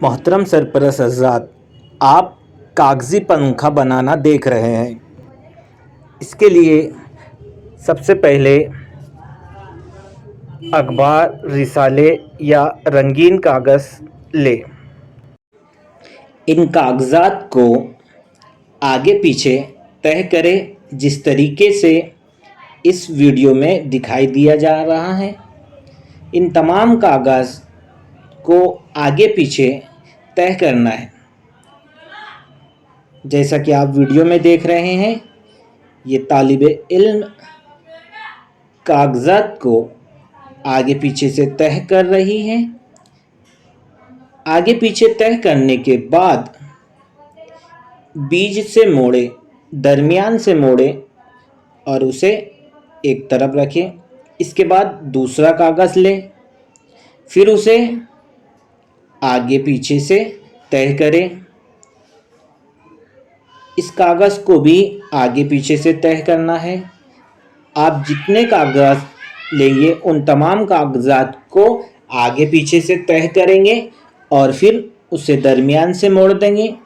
मोहतरम सरपरस्त हज़रात, आप कागज़ी पंखा बनाना देख रहे हैं। इसके लिए सबसे पहले अखबार, रिसाले या रंगीन कागज़ लें। इन कागज़ात को आगे पीछे तय करें जिस तरीके से इस वीडियो में दिखाई दिया जा रहा है। इन तमाम कागज़ को आगे पीछे तय करना है। जैसा कि आप वीडियो में देख रहे हैं, ये तालिबे इल्म कागज़ात को आगे पीछे से तय कर रही है। आगे पीछे तय करने के बाद बीच से मोड़े, दरमियान से मोड़े और उसे एक तरफ रखें। इसके बाद दूसरा कागज़ लें, फिर उसे आगे पीछे से तय करें। इस कागज़ को भी आगे पीछे से तय करना है। आप जितने कागज़ लेंगे उन तमाम कागज़ात को आगे पीछे से तय करेंगे और फिर उसे दरमियान से मोड़ देंगे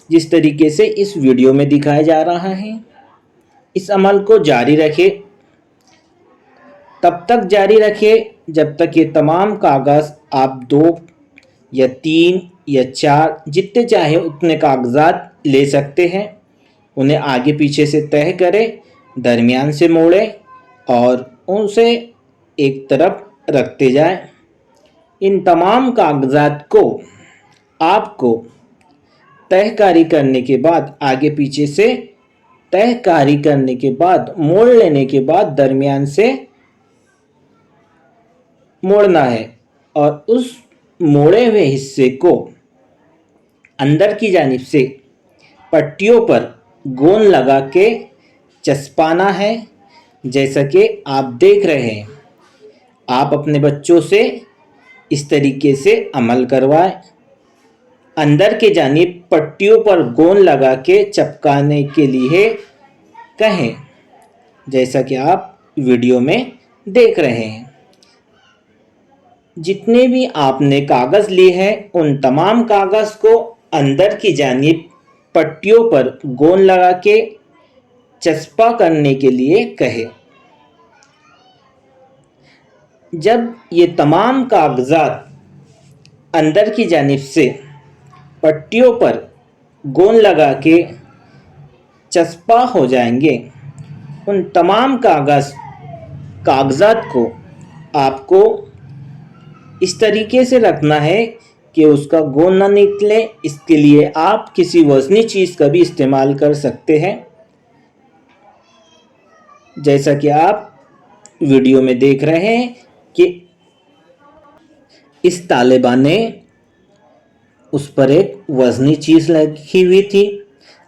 जिस तरीके से इस वीडियो में दिखाया जा रहा है। इस अमल को जारी रखें, तब तक जारी रखें जब तक ये तमाम कागज़ आप 2 या 3 या 4 जितने चाहे उतने कागज़ात ले सकते हैं। उन्हें आगे पीछे से तय करें, दरमियान से मोड़ें और उनसे एक तरफ रखते जाएं। इन तमाम कागज़ात को आपको तहकारी करने के बाद, आगे पीछे से तहकारी करने के बाद, मोड़ लेने के बाद दरमियान से मोड़ना है और उस मोड़े हुए हिस्से को अंदर की जानिब से पट्टियों पर गोंद लगा के चस्पाना है। जैसा कि आप देख रहे हैं, आप अपने बच्चों से इस तरीके से अमल करवाएं। अंदर के जानिब पट्टियों पर गोंद लगा के चपकाने के लिए कहें, जैसा कि आप वीडियो में देख रहे हैं। जितने भी आपने कागज़ लिए हैं उन तमाम कागज़ को अंदर की जानिब पट्टियों पर गोंद लगा के चस्पा करने के लिए कहें। जब ये तमाम कागज़ात अंदर की जानिब से पट्टियों पर गोंद लगा के चस्पा हो जाएंगे, उन तमाम कागज़ात को आपको इस तरीके से रखना है कि उसका गोंद ना निकले। इसके लिए आप किसी वज़नी चीज़ का भी इस्तेमाल कर सकते हैं। जैसा कि आप वीडियो में देख रहे हैं कि इस तालिबा ने उस पर एक वज़नी चीज़ रखी हुई थी।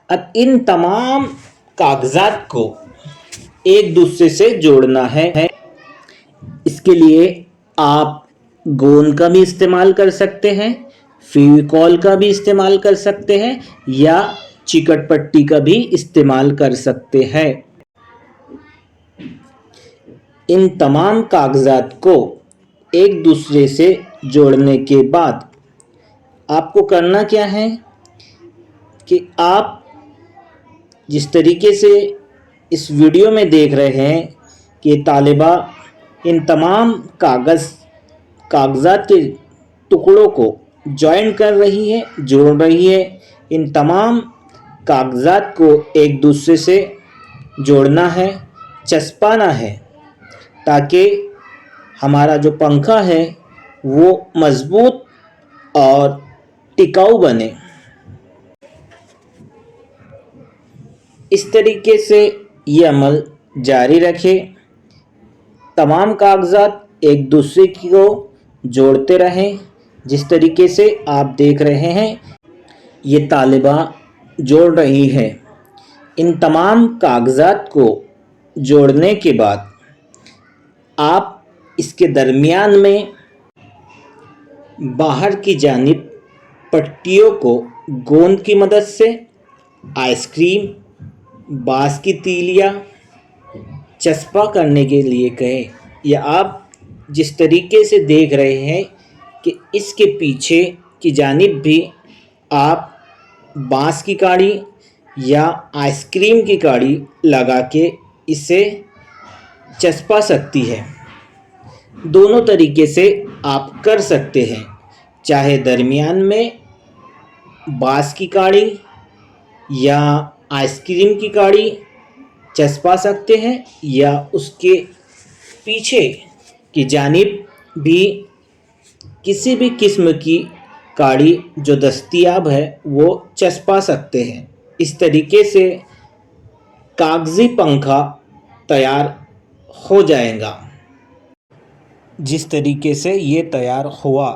अब इन तमाम कागज़ात को एक दूसरे से जोड़ना है। इसके लिए आप गोंद का भी इस्तेमाल कर सकते हैं, फेविकॉल का भी इस्तेमाल कर सकते हैं या चिकट पट्टी का भी इस्तेमाल कर सकते हैं। इन तमाम कागज़ात को एक दूसरे से जोड़ने के बाद आपको करना क्या है कि आप जिस तरीके से इस वीडियो में देख रहे हैं कि तालिबा इन तमाम कागज़ात के टुकड़ों को जॉइन कर रही है, जोड़ रही है। इन तमाम कागज़ात को एक दूसरे से जोड़ना है, चस्पाना है, ताकि हमारा जो पंखा है वो मज़बूत और टिकाऊ बने। इस तरीके से ये अमल जारी रखें। तमाम कागज़ात एक दूसरे को जोड़ते रहें जिस तरीके से आप देख रहे हैं ये तालिबा जोड़ रही है। इन तमाम कागज़ात को जोड़ने के बाद आप इसके दरमियान में बाहर की जानिब पट्टियों को गोंद की मदद से, आइसक्रीम, बाँस की तीलियाँ चस्पा करने के लिए कहें। या आप जिस तरीके से देख रहे हैं कि इसके पीछे की जानिब भी आप बांस की काड़ी या आइसक्रीम की काड़ी लगा के इसे चस्पा सकती है। दोनों तरीके से आप कर सकते हैं, चाहे दरमियान में बांस की काड़ी या आइसक्रीम की काड़ी चस्पा सकते हैं, या उसके पीछे की जानिब भी किसी भी किस्म की काड़ी जो दस्तयाब है वो चस्पा सकते हैं। इस तरीके से कागज़ी पंखा तैयार हो जाएगा। जिस तरीके से ये तैयार हुआ